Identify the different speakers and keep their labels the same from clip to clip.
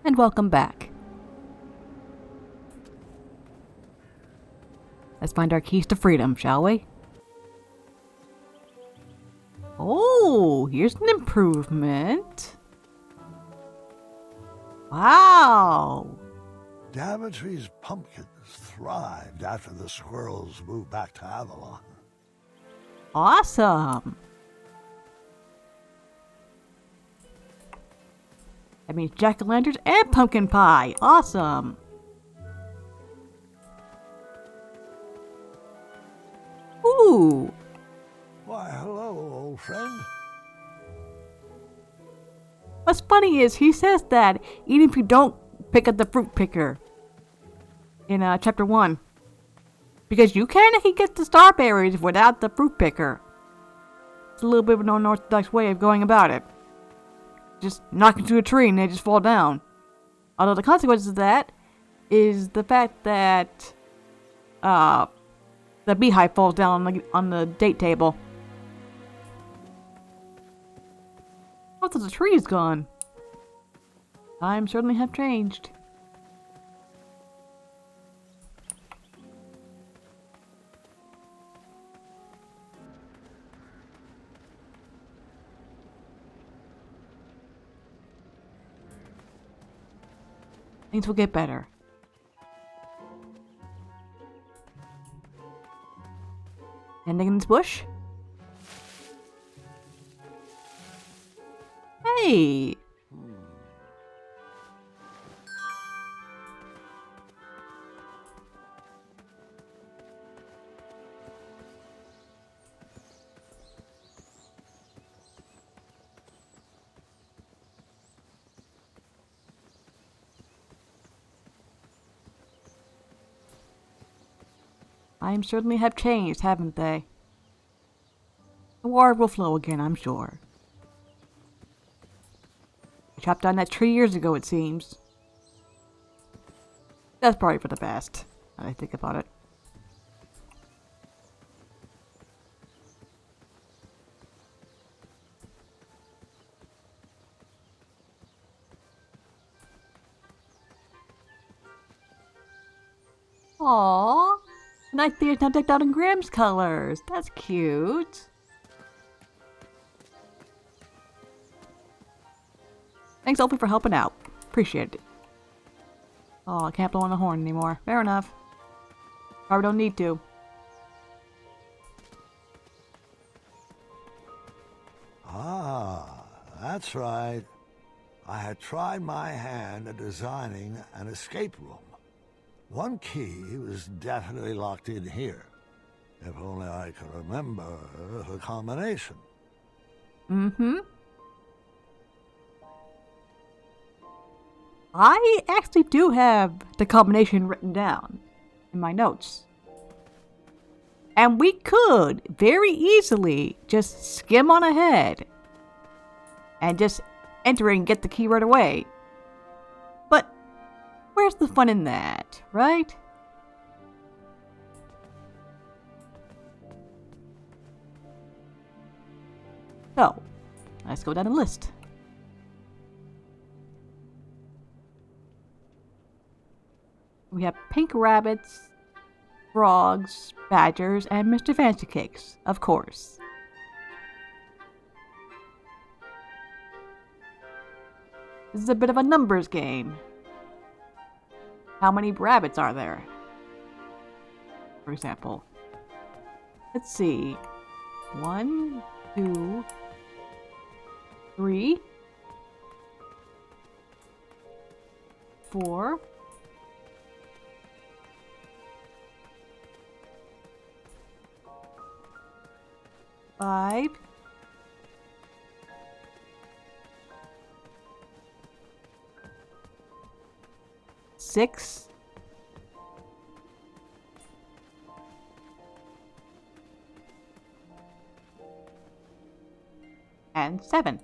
Speaker 1: and welcome back. Let's find our keys to freedom, shall we? Oh, here's an improvement. Wow!
Speaker 2: Daventry's pumpkins thrived after the squirrels moved back to Avalon.
Speaker 1: Awesome! That means jack-o'-lanterns and pumpkin pie. Awesome! Ooh!
Speaker 2: Why, hello, old friend.
Speaker 1: What's funny is he says that even if you don't pick up the fruit picker in chapter 1. Because you can get the starberries without the fruit picker. It's a little bit of an unorthodox way of going about it. Just knock into a tree and they just fall down. Although the consequences of that is the fact that the beehive falls down on the date table. Most of the tree is gone. Times certainly have changed. Things will get better. Ending in this bush? Hey! Times certainly have changed, haven't they? The water will flow again, I'm sure. I chopped down that tree years ago, it seems. That's probably for the best, now that I think about it. Aww! The night theater's now decked out in Graham's colors. That's cute. Thanks, Opie, for helping out. Appreciate it. Oh, I can't blow on the horn anymore. Fair enough. Probably don't need to.
Speaker 2: Ah, that's right. I had tried my hand at designing an escape room. One key was definitely locked in here. If only I could remember the combination.
Speaker 1: Mm-hmm. I actually do have the combination written down in my notes. And we could very easily just skim on ahead and just enter and get the key right away. But where's the fun in that, right? So, let's go down the list. We have pink rabbits, frogs, badgers, and Mr. Fancy Cakes, of course. This is a bit of a numbers game. How many rabbits are there? For example. Let's see. 1, 2, 3, 4, 5, 6, 7.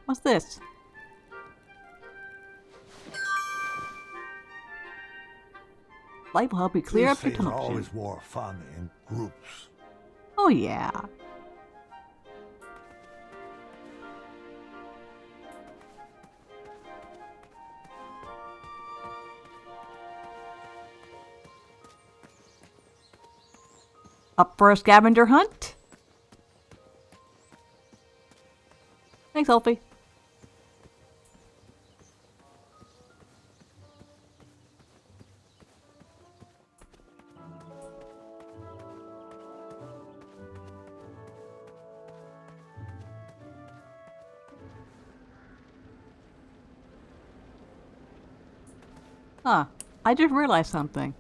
Speaker 1: What's this? Light will help you clear
Speaker 2: These
Speaker 1: up your
Speaker 2: things
Speaker 1: tunnel
Speaker 2: are
Speaker 1: vision.
Speaker 2: always more fun in groups.
Speaker 1: Oh yeah. Up for a scavenger hunt? Thanks, Elfie. Huh. I just realized something.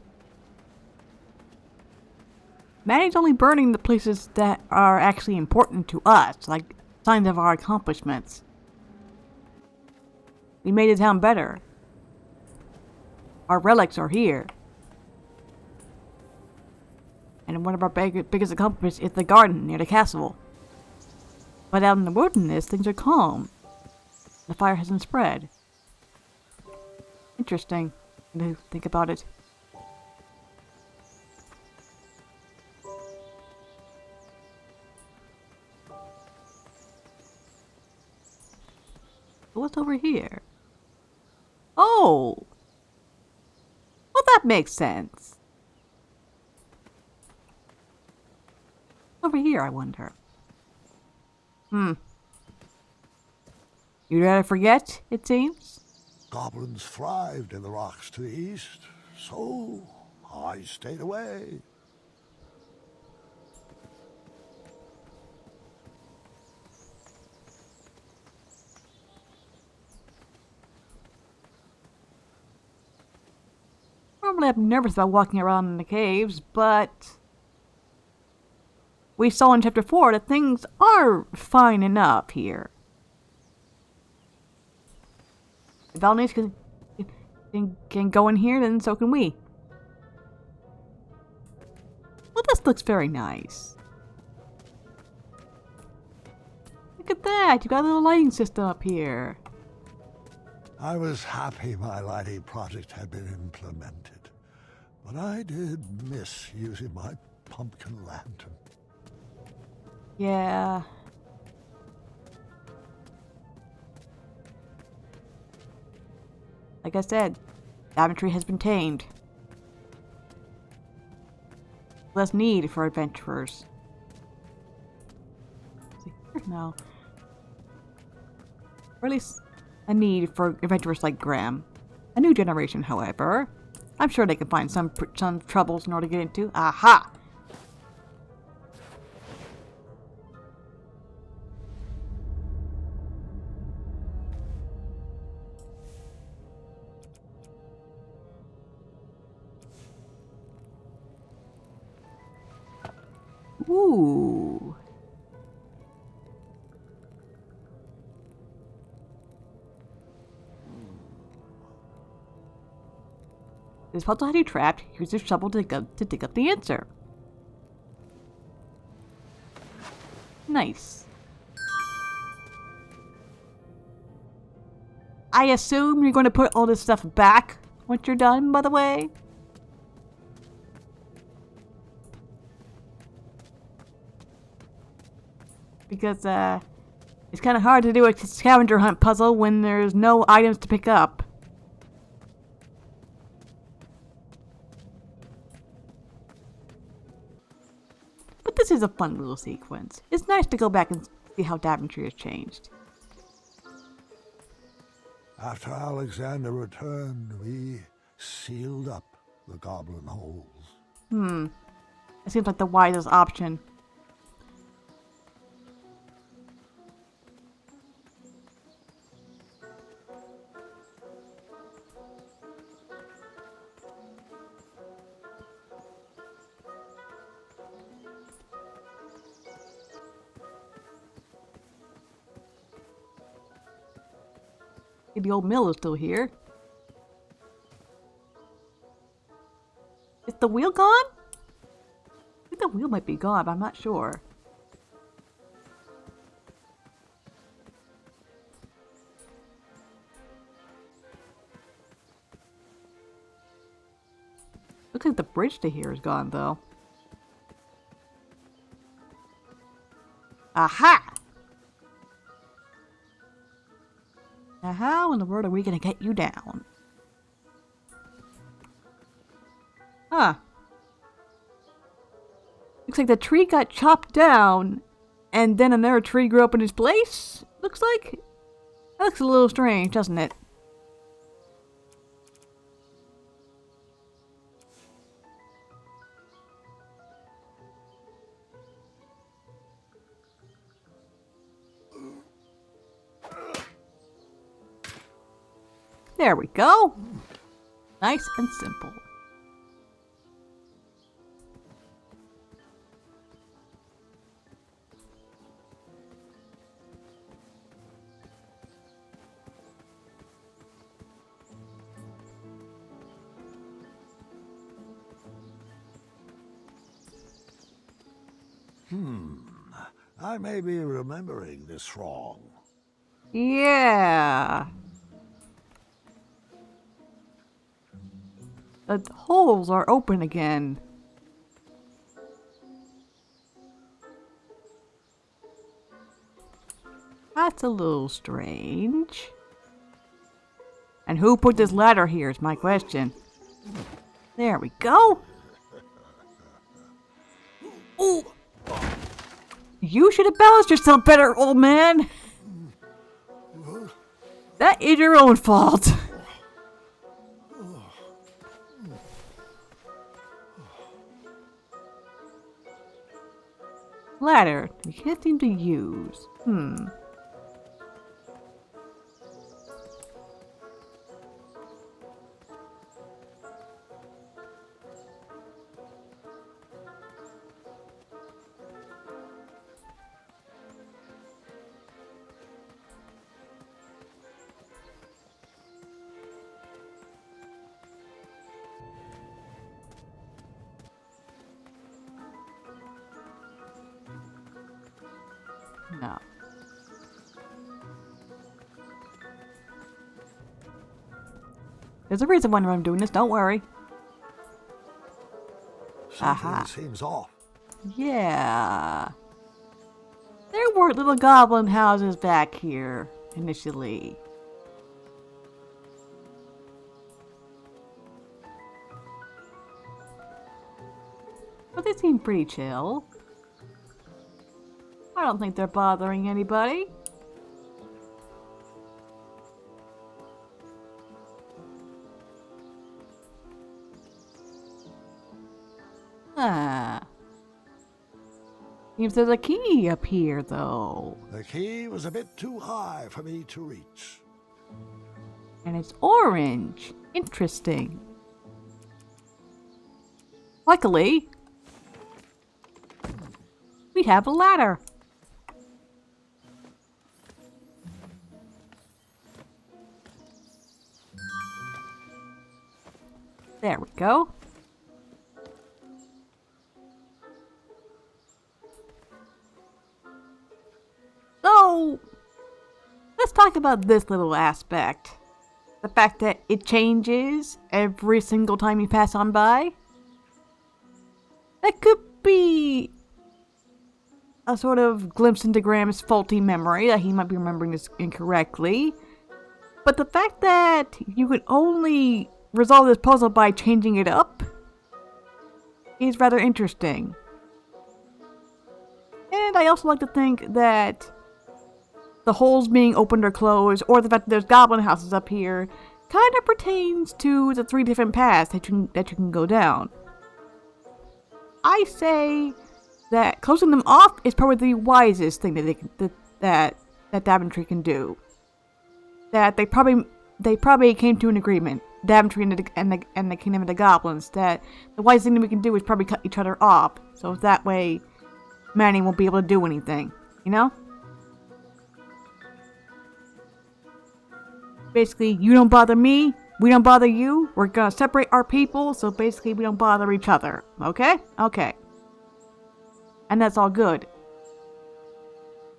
Speaker 1: Manny's only burning the places that are actually important to us, like signs of our accomplishments. We made the town better. Our relics are here. And one of our biggest accomplishments is the garden near the castle. But out in the wilderness, things are calm. The fire hasn't spread. Interesting. To think about it. What's over here? Oh! Well, that makes sense. Over here, I wonder. You rather forget, it seems?
Speaker 2: Goblins thrived in the rocks to the east, so I stayed away.
Speaker 1: Normally I'm nervous about walking around in the caves, but we saw in chapter 4 that things are fine enough here. If Valnice can go in here, then so can we. Well, this looks very nice. Look at that! You got a little lighting system up here.
Speaker 2: I was happy my lighting project had been implemented, but I did miss using my pumpkin lantern.
Speaker 1: Yeah. Like I said, Daventry has been tamed. Less need for adventurers. No. Or at least a need for adventurers like Graham. A new generation, however. I'm sure they can find some troubles in order to get into. Aha! Ooh. This puzzle had you trapped. Here's your shovel to dig up the answer. Nice. I assume you're going to put all this stuff back once you're done, by the way? Because, it's kind of hard to do a scavenger hunt puzzle when there's no items to pick up. But this is a fun little sequence. It's nice to go back and see how Daventry has changed.
Speaker 2: After Alexander returned, we sealed up the goblin holes.
Speaker 1: It seems like the wisest option. The old mill is still here. Is the wheel gone? I think the wheel might be gone, but I'm not sure. Looks like the bridge to here is gone, though. Aha! Now how in the world are we gonna get you down? Huh. Looks like the tree got chopped down, and then another tree grew up in its place? Looks like? That looks a little strange, doesn't it? There we go. Nice and simple.
Speaker 2: I may be remembering this wrong.
Speaker 1: Yeah. The holes are open again. That's a little strange. And who put this ladder here is my question. There we go. Ooh. You should have balanced yourself better, old man. That is your own fault. Ladder, you can't seem to use. No. There's a reason why I'm doing this, don't worry.
Speaker 2: Something seems off.
Speaker 1: Yeah. There were little goblin houses back here, initially. But they seem pretty chill. I don't think they're bothering anybody. Seems there's a key up here, though.
Speaker 2: The key was a bit too high for me to reach.
Speaker 1: And it's orange. Interesting. Luckily, we have a ladder. There we go. So, let's talk about this little aspect. The fact that it changes every single time you pass on by. That could be a sort of glimpse into Graham's faulty memory, that he might be remembering this incorrectly. But the fact that you could only resolve this puzzle by changing it up is rather interesting. And I also like to think that the holes being opened or closed, or the fact that there's goblin houses up here, kind of pertains to the 3 different paths that you can go down. I say that closing them off is probably the wisest thing that Daventry can do. That they probably came to an agreement, Daventry and the Kingdom of the Goblins, that the wisest thing that we can do is probably cut each other off, so that way Manny won't be able to do anything, you know? Basically, you don't bother me, we don't bother you, we're gonna separate our people, so basically we don't bother each other, okay? Okay. And that's all good.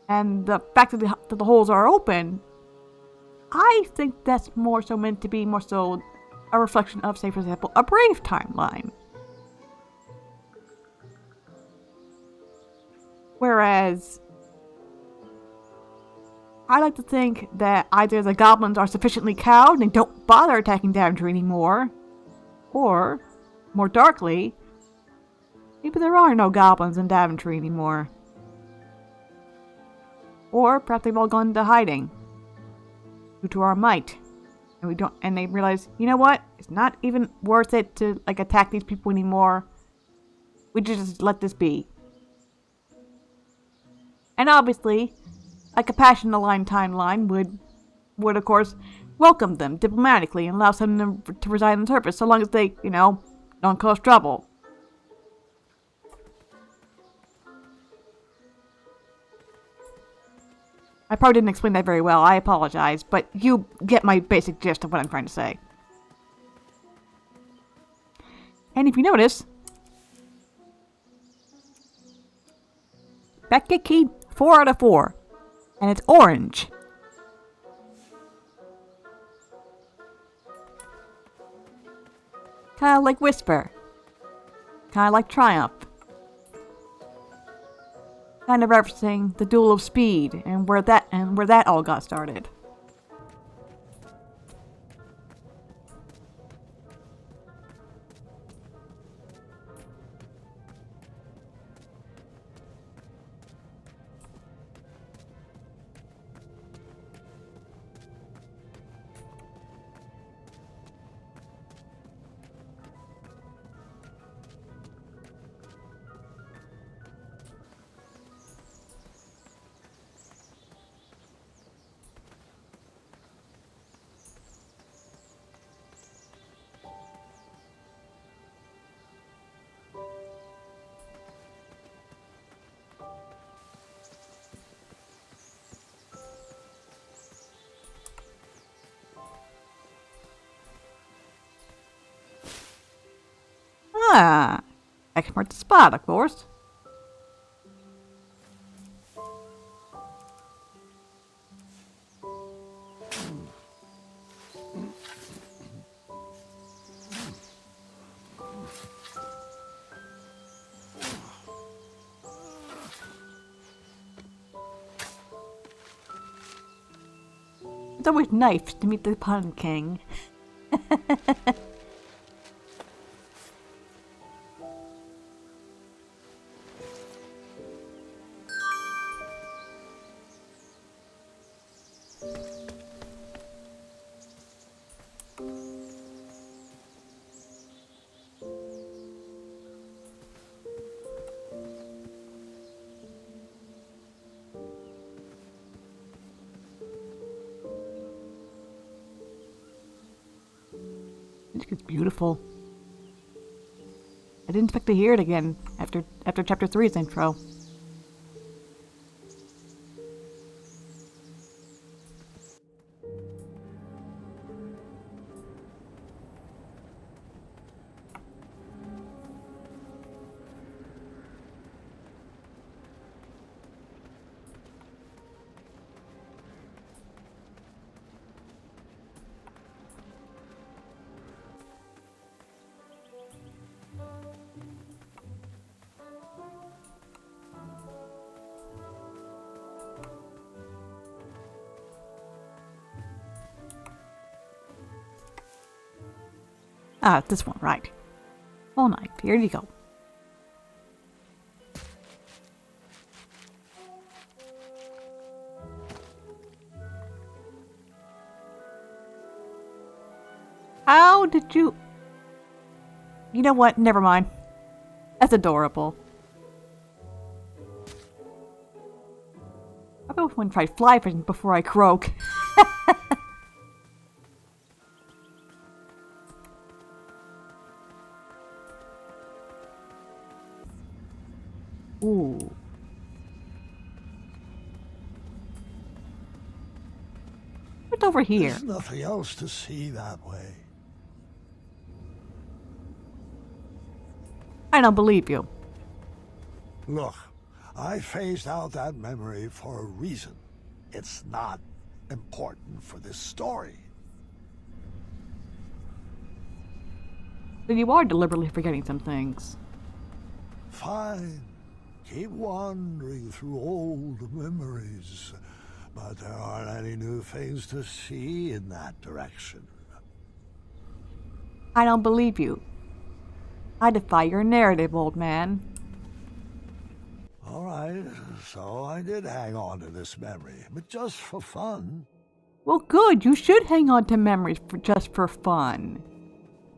Speaker 1: And the fact that the holes are open, I think that's more so meant to be more so a reflection of, say for example, a Brave timeline. Whereas, I like to think that either the goblins are sufficiently cowed and don't bother attacking Daventry anymore, or, more darkly, maybe there are no goblins in Daventry anymore. Or perhaps they've all gone into hiding due to our might. And they realize, you know what? It's not even worth it to attack these people anymore. We just let this be. And obviously, a compassion aligned timeline would of course welcome them diplomatically and allow them to reside on the surface, so long as they, don't cause trouble. I probably didn't explain that very well. I apologize, but you get my basic gist of what I'm trying to say. And if you notice, that get keyed 4 out of 4, and it's orange. Kind of like Whisper. Kind of like Triumph. Kind of referencing the Duel of Speed and where that all got started. Ah, I can mark the spot, of course. It's always nice to meet the Pun King. It's beautiful. I didn't expect to hear it again after Chapter 3's intro. Ah, this one, right. All night. Here you go. How did you... You know what? Never mind. That's adorable. I both want to try fly fishing before I croak. Ooh. What's over here?
Speaker 2: There's nothing else to see that way.
Speaker 1: I don't believe you.
Speaker 2: Look, I phased out that memory for a reason. It's not important for this story.
Speaker 1: Then you are deliberately forgetting some things.
Speaker 2: Fine. keep wandering through old memories, but there aren't any new things to see in that direction.
Speaker 1: I don't believe you. I defy your narrative, old man.
Speaker 2: All right, so I did hang on to this memory, but just for fun.
Speaker 1: Well, good. You should hang on to memories just for fun.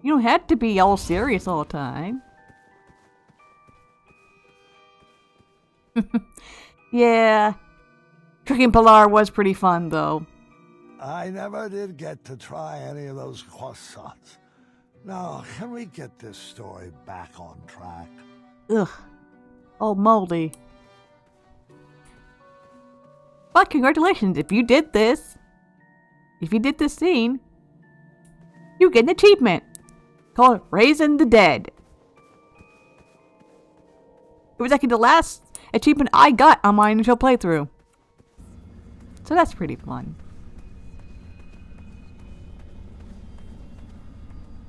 Speaker 1: You don't have to be all serious all the time. Yeah. Tricking Pilar was pretty fun, though.
Speaker 2: I never did get to try any of those croissants. Now, can we get this story back on track?
Speaker 1: Ugh. All moldy. But congratulations, if you did this scene, you get an achievement called Raising the Dead. It was actually the last achievement I got on my initial playthrough. So that's pretty fun.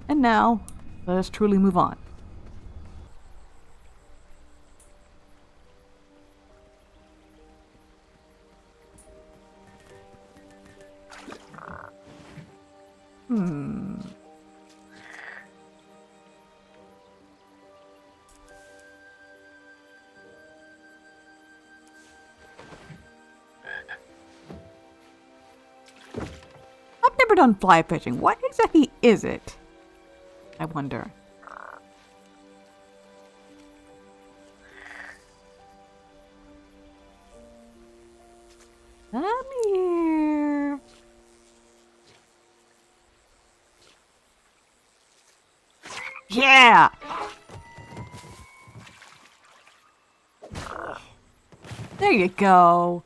Speaker 1: And now, let us truly move on. I've never done fly fishing. What exactly is it? I wonder. Come here. Yeah! There you go.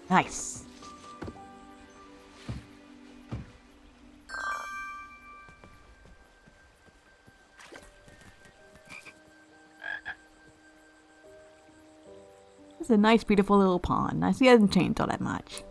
Speaker 1: Nice. It's a nice, beautiful little pond. I see it hasn't changed all that much.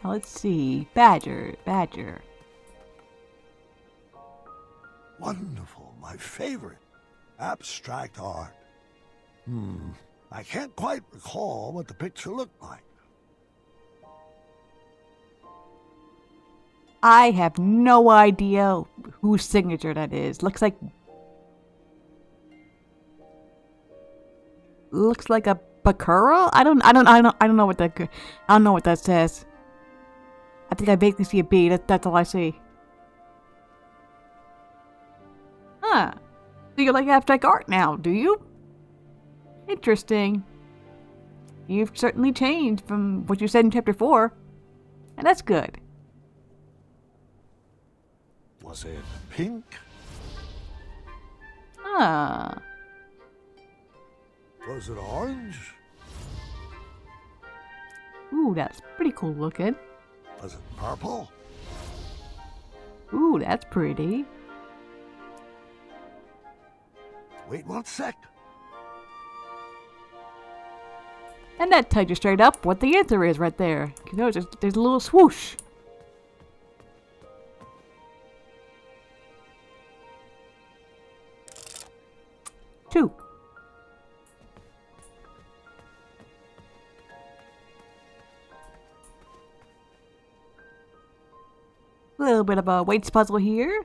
Speaker 1: Now let's see. Badger.
Speaker 2: Wonderful, my favorite. Abstract art. I can't quite recall what the picture looked like.
Speaker 1: I have no idea whose signature that is. Looks like a Bakura? I don't know what that says. I think I vaguely see a B. That's all I see. Huh. So you like abstract art now, do you? Interesting. You've certainly changed from what you said in chapter 4. And that's good.
Speaker 2: Was it pink?
Speaker 1: Huh.
Speaker 2: Was it orange?
Speaker 1: Ooh, that's pretty cool looking.
Speaker 2: Was it purple?
Speaker 1: Ooh, that's pretty.
Speaker 2: Wait 1 sec.
Speaker 1: And that tells you straight up what the answer is right there. You know, there's a little swoosh. Two. little bit of a weights puzzle here.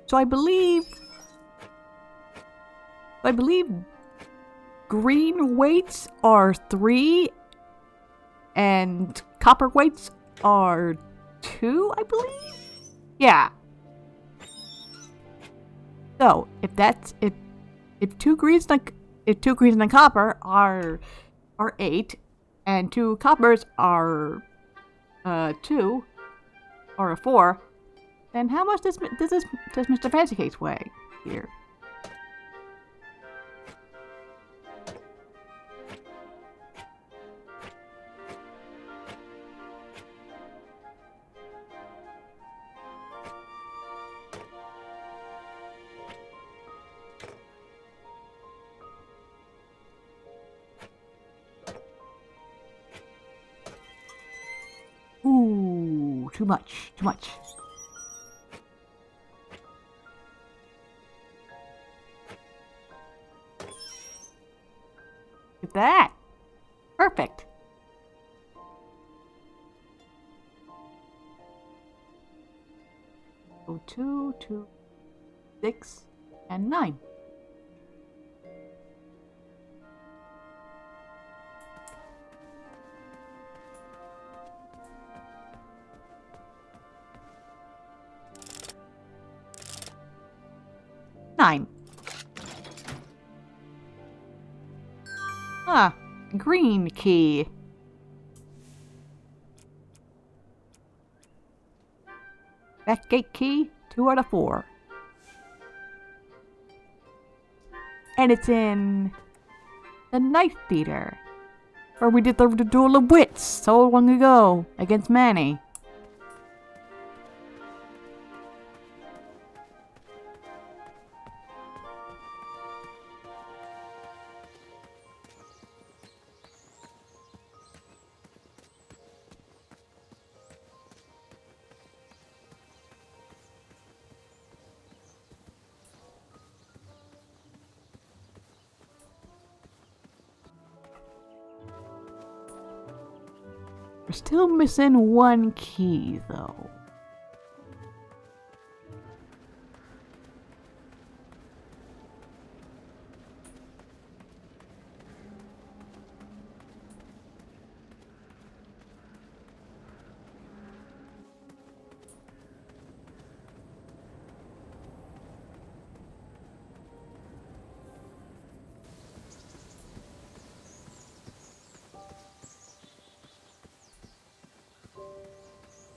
Speaker 1: So I believe green weights are 3 and copper weights are 2, I believe? Yeah. So if two greens and a copper are 8 and 2 coppers are 2 or a 4, then how much does Mr. Fancy Cakes weigh here? Ooh, too much. Look at that. Perfect. So 2, 2, 6, and 9. Ah, green key. Back gate key, 2 out of 4. And it's in the Night Theater, where we did the Duel of Wits so long ago against Manny. We're still missing 1 key, though.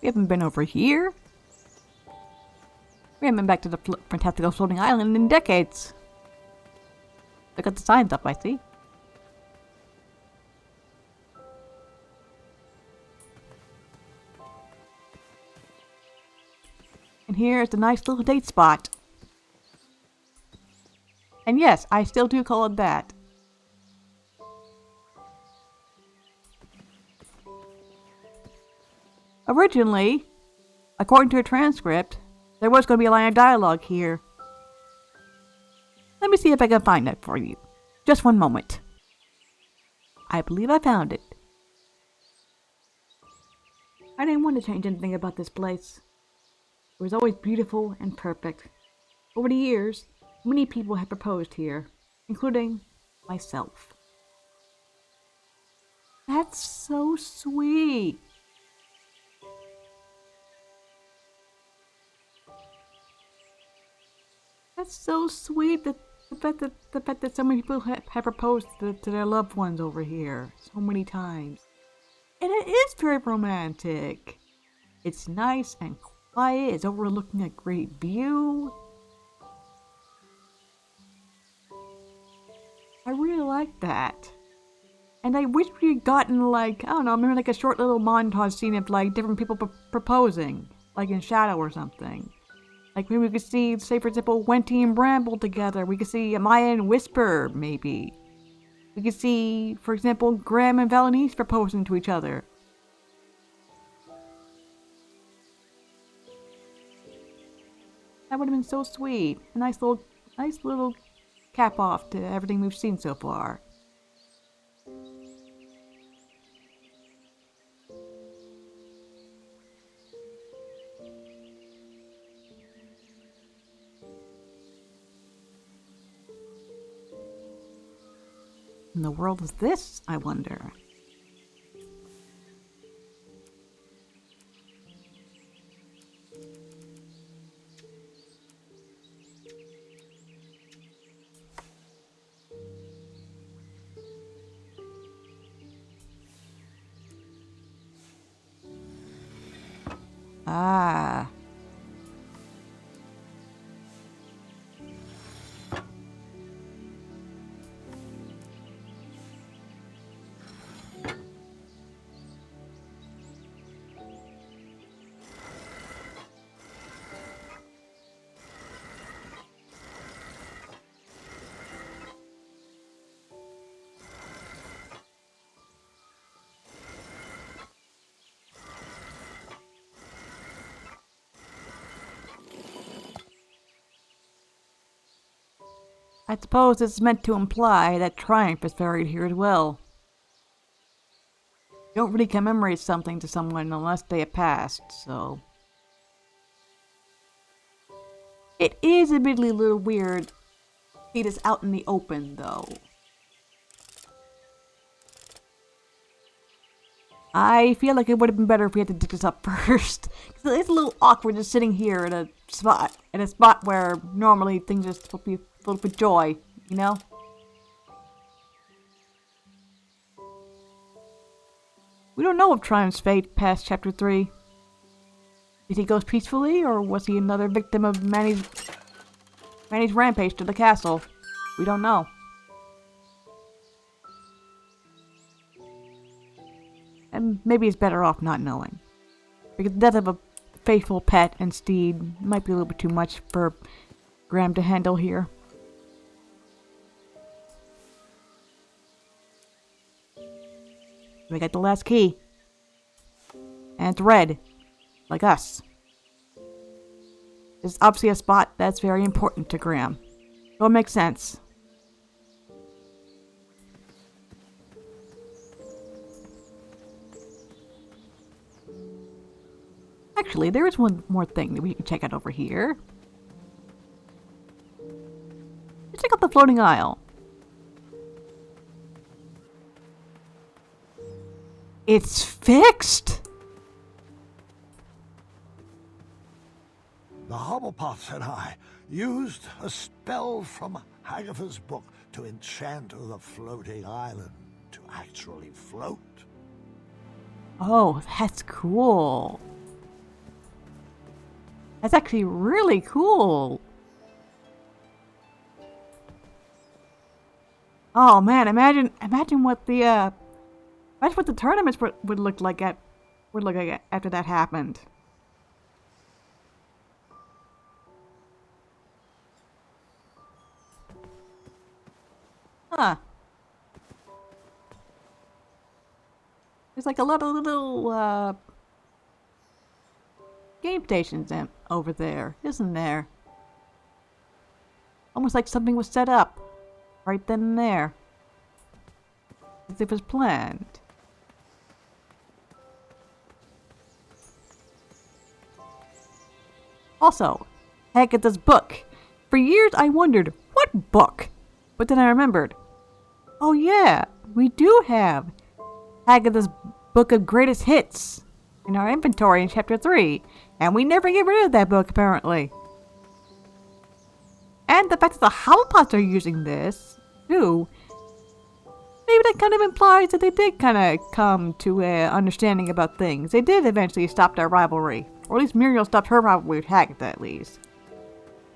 Speaker 1: We haven't been over here. We haven't been back to the fantastical floating island in decades. Look at the signs up, I see. And here's a nice little date spot. And yes, I still do call it that. Originally, according to a transcript, there was going to be a line of dialogue here. Let me see if I can find that for you. Just one moment. I believe I found it. I didn't want to change anything about this place. It was always beautiful and perfect. Over the years, many people have proposed here, including myself. That's so sweet. That's so sweet, that the fact that so many people have proposed to their loved ones over here so many times. And it is very romantic. It's nice and quiet. It's overlooking a great view. I really like that. And I wish we had gotten, like, I don't know, maybe like a short little montage scene of like different people proposing, like in Shadow or something. Like maybe we could see, say for example, Wenty and Bramble together. We could see Maya and Whisper, maybe. We could see, for example, Graham and Valenice proposing to each other. That would have been so sweet. A nice little cap off to everything we've seen so far. In the world is this, I wonder? Ah. I suppose it's meant to imply that triumph is buried here as well. You don't really commemorate something to someone unless they have passed, so... It is admittedly a little weird to see this out in the open, though. I feel like it would have been better if we had to dig this up first. It's a little awkward just sitting here at a spot where normally things are supposed to be filled with joy, you know? We don't know of Triumph's fate past Chapter 3. Did he go peacefully, or was he another victim of Manny's rampage to the castle? We don't know. And maybe he's better off not knowing. Because the death of a faithful pet and steed might be a little bit too much for Graham to handle here. We got the last key. And it's red. Like us. It's obviously a spot that's very important to Graham. So it makes sense. Actually, there is one more thing that we can check out over here. Let's check out the floating isle. It's fixed!
Speaker 2: The Hobblepots and I used a spell from Hagatha's book to enchant the floating island to actually float.
Speaker 1: Oh, that's cool. That's actually really cool. Oh man, imagine what the tournaments would look like after that happened. Huh. There's like a lot of little game stations over there, isn't there? Almost like something was set up right then and there. As if it was planned. Also, Hagatha's book. For years I wondered, what book? But then I remembered. Oh yeah, we do have Hagatha's book of greatest hits in our inventory in Chapter 3. And we never get rid of that book, apparently. And the fact that the Hobblepots are using this, too, maybe that kind of implies that they did kind of come to an understanding about things. They did eventually stop their rivalry. Or at least Muriel stopped her rivalry with Hagatha, at least.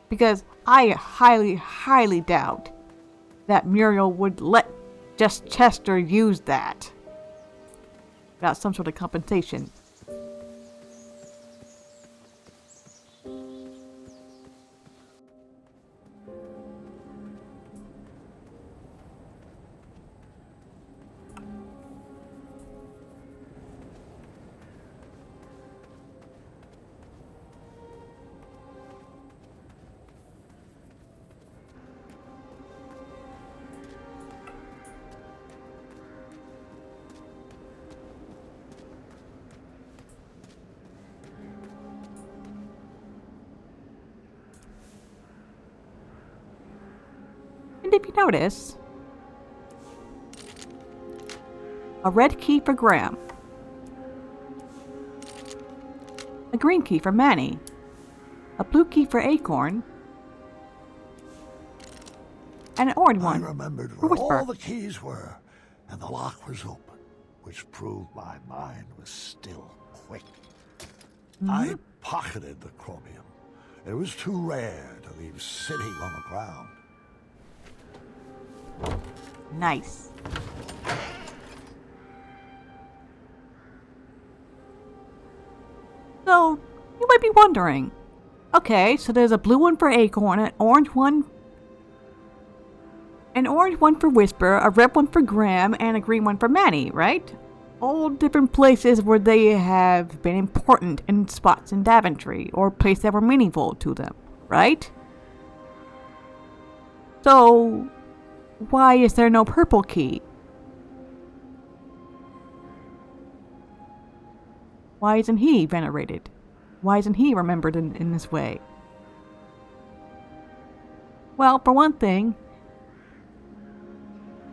Speaker 1: Because I highly, highly doubt that Muriel would let just Chester use that without some sort of compensation. you notice a red key for Graham, a green key for Manny, a blue key for Acorn, and an orange one
Speaker 2: I remembered
Speaker 1: for
Speaker 2: where
Speaker 1: Whisper.
Speaker 2: all the keys were, and the lock was open, which proved my mind was still quick. I pocketed the chromium. It was too rare to leave sitting on the ground.
Speaker 1: Nice. So, you might be wondering, okay, so there's a blue one for Acorn, an orange one for Whisper, a red one for Graham, and a green one for Manny, right? All different places where they have been important in spots in Daventry, or places that were meaningful to them, right? So, why is there no purple key? Why isn't he venerated? Why isn't he remembered in this way? Well, for one thing,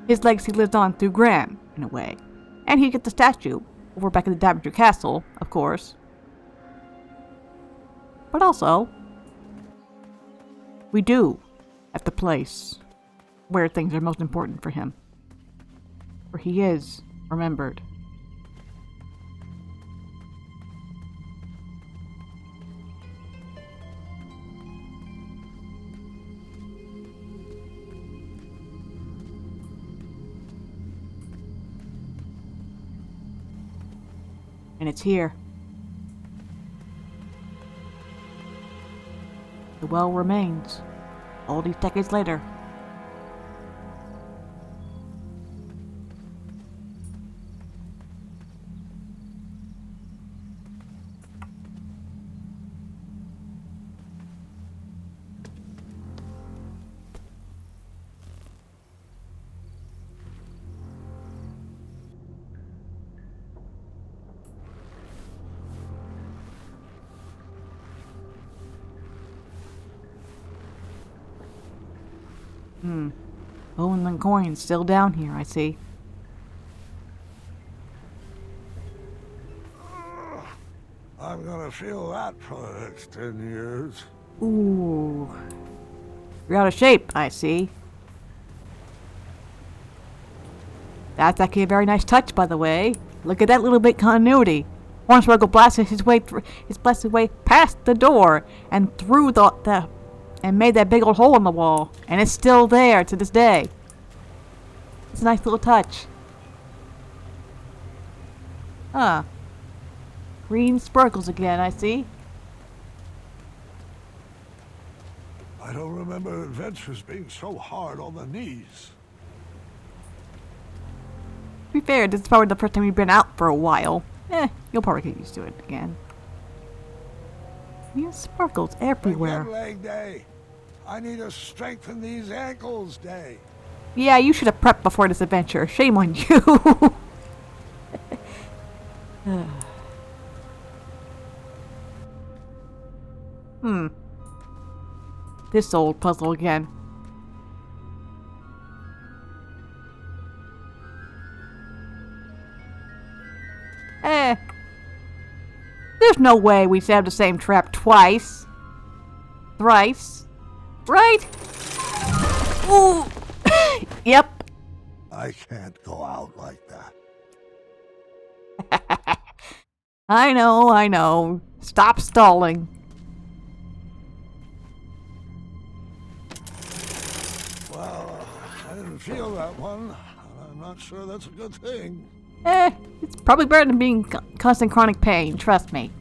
Speaker 1: his legacy lives on through Graham, in a way. And he gets the statue over back at the Daventry Castle, of course. But also, we do at the place where things are most important for him. Where he is remembered. And it's here. The well remains, all these decades later. Bone and coins still down here, I see.
Speaker 2: I'm gonna feel that for the next 10 years.
Speaker 1: Ooh. You're out of shape, I see. That's actually a very nice touch, by the way. Look at that little bit continuity. Hornswoggle blasted his way past the door and through and made that big old hole in the wall, and it's still there to this day. It's a nice little touch. Huh. Green sparkles again, I see.
Speaker 2: I don't remember adventures being so hard on the knees.
Speaker 1: To be fair, this is probably the first time you've been out for a while. You'll probably get used to it again. Green sparkles everywhere.
Speaker 2: Again, leg day. I need to strengthen these ankles day.
Speaker 1: Yeah, you should have prepped before this adventure. Shame on you. This old puzzle again. There's no way we set up the same trap twice. Thrice. Right? Ooh. Yep.
Speaker 2: I can't go out like that.
Speaker 1: I know. Stop stalling.
Speaker 2: Well, I didn't feel that one. I'm not sure that's a good thing.
Speaker 1: It's probably better than being constant chronic pain, trust me.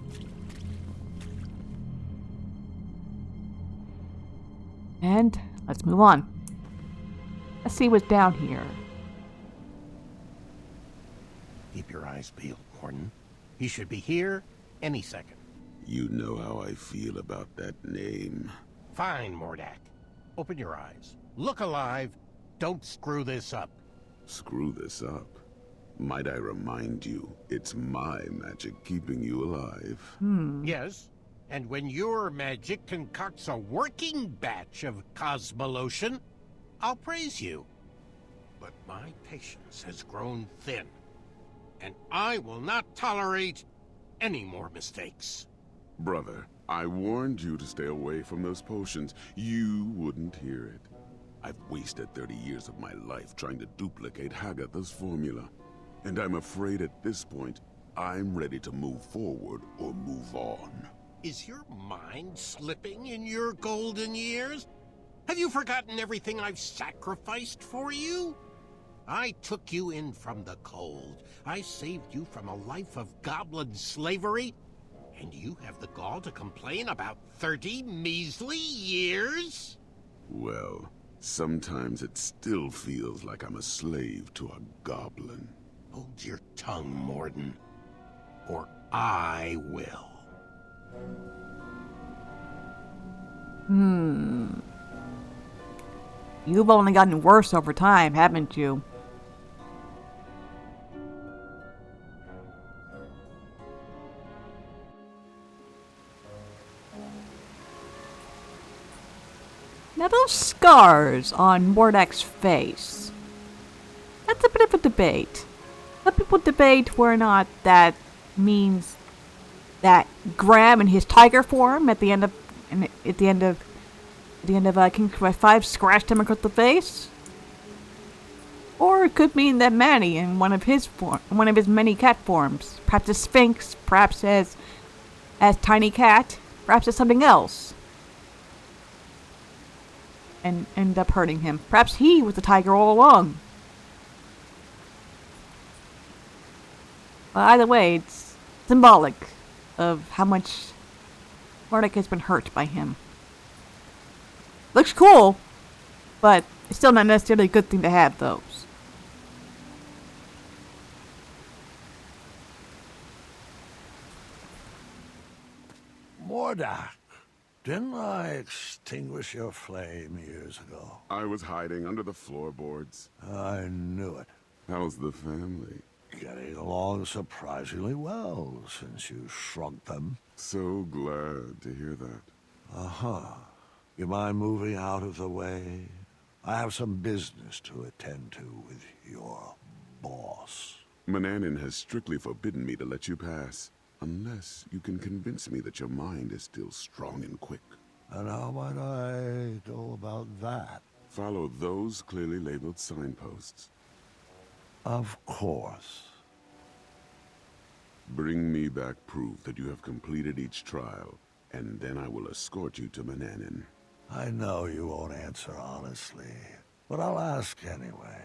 Speaker 1: And let's move on. Let's see what's down here.
Speaker 3: Keep your eyes peeled, Gordon. He should be here any second.
Speaker 4: You know how I feel about that name.
Speaker 3: Fine, Mordak. Open your eyes. Look alive. Don't screw this up.
Speaker 4: Screw this up. Might I remind you, it's my magic keeping you alive.
Speaker 3: Yes, and when your magic concocts a working batch of Cosmolotion, I'll praise you. But my patience has grown thin, and I will not tolerate any more mistakes.
Speaker 4: Brother, I warned you to stay away from those potions. You wouldn't hear it. I've wasted 30 years of my life trying to duplicate Hagatha's formula. And I'm afraid at this point, I'm ready to move forward or move on.
Speaker 3: Is your mind slipping in your golden years? Have you forgotten everything I've sacrificed for you? I took you in from the cold. I saved you from a life of goblin slavery. And you have the gall to complain about 30 measly years?
Speaker 4: Well, sometimes it still feels like I'm a slave to a goblin.
Speaker 3: Hold your tongue, Morden, or I will.
Speaker 1: You've only gotten worse over time, haven't you? Now those scars on Mordek's face, that's a bit of a debate. Some people debate whether or not that means that Graham in his tiger form at the end of King Quest 5 scratched him across the face, or it could mean that Manny in one of his many cat forms, perhaps as Sphinx, perhaps as Tiny Cat, perhaps as something else, and end up hurting him. Perhaps he was the tiger all along. But either way, it's symbolic of how much Mordek has been hurt by him. Looks cool, but it's still not necessarily a good thing to have those.
Speaker 2: Mordak, didn't I extinguish your flame years ago?
Speaker 4: I was hiding under the floorboards.
Speaker 2: I knew it.
Speaker 4: How's the family?
Speaker 2: Getting along surprisingly well since you shrunk them.
Speaker 4: So glad to hear that.
Speaker 2: Uh-huh. You mind moving out of the way? I have some business to attend to with your boss.
Speaker 4: Mananin has strictly forbidden me to let you pass, unless you can convince me that your mind is still strong and quick.
Speaker 2: And how might I go about that?
Speaker 4: Follow those clearly labeled signposts.
Speaker 2: Of course.
Speaker 4: Bring me back proof that you have completed each trial, and then I will escort you to Mananin.
Speaker 2: I know you won't answer honestly, but I'll ask anyway.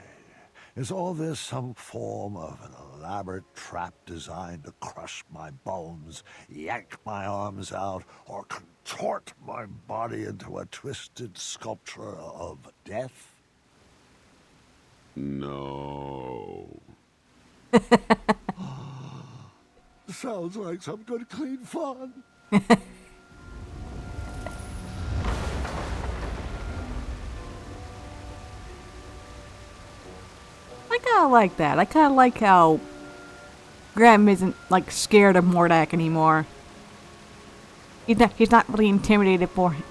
Speaker 2: Is all this some form of an elaborate trap designed to crush my bones, yank my arms out, or contort my body into a twisted sculpture of death?
Speaker 4: No.
Speaker 2: Sounds like some good clean fun.
Speaker 1: I kinda like that. I kinda like how Graham isn't like scared of Mordak anymore. He's not really intimidated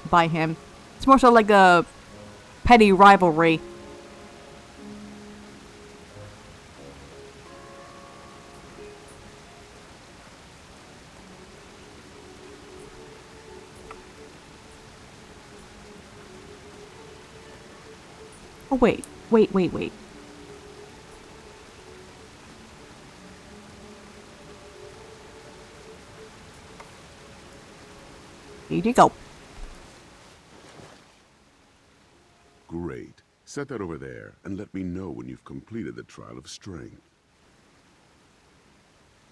Speaker 1: by him. It's more so like a petty rivalry. Oh wait. Here you go.
Speaker 4: Great. Set that over there, and let me know when you've completed the trial of strength.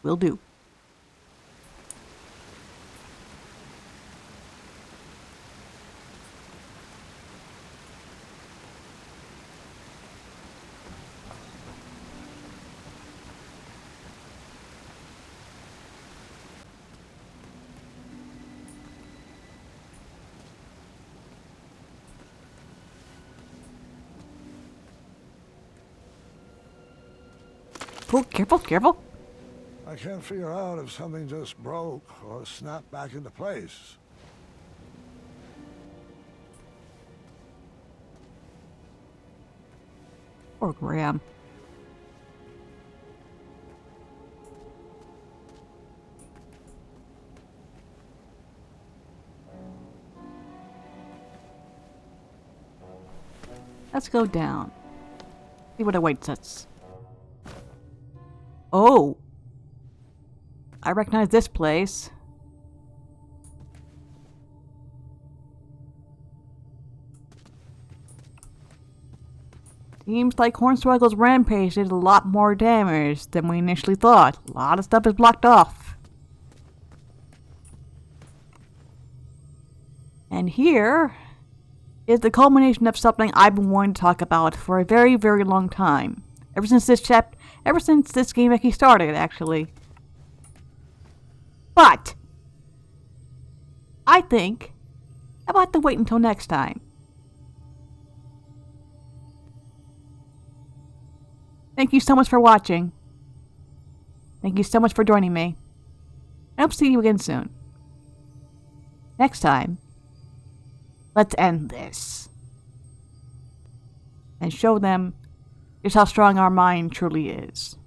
Speaker 1: Will do. Oh, careful.
Speaker 2: I can't figure out if something just broke or snapped back into place.
Speaker 1: Poor Graham. Let's go down. See what awaits us. Oh! I recognize this place. Seems like Hornswoggle's rampage did a lot more damage than we initially thought. A lot of stuff is blocked off. And here is the culmination of something I've been wanting to talk about for a very, very long time. Ever since this game actually started, actually. But I think I'll have to wait until next time. Thank you so much for watching. Thank you so much for joining me. I hope to see you again soon. Next time, let's end this. And show them just how strong our mind truly is.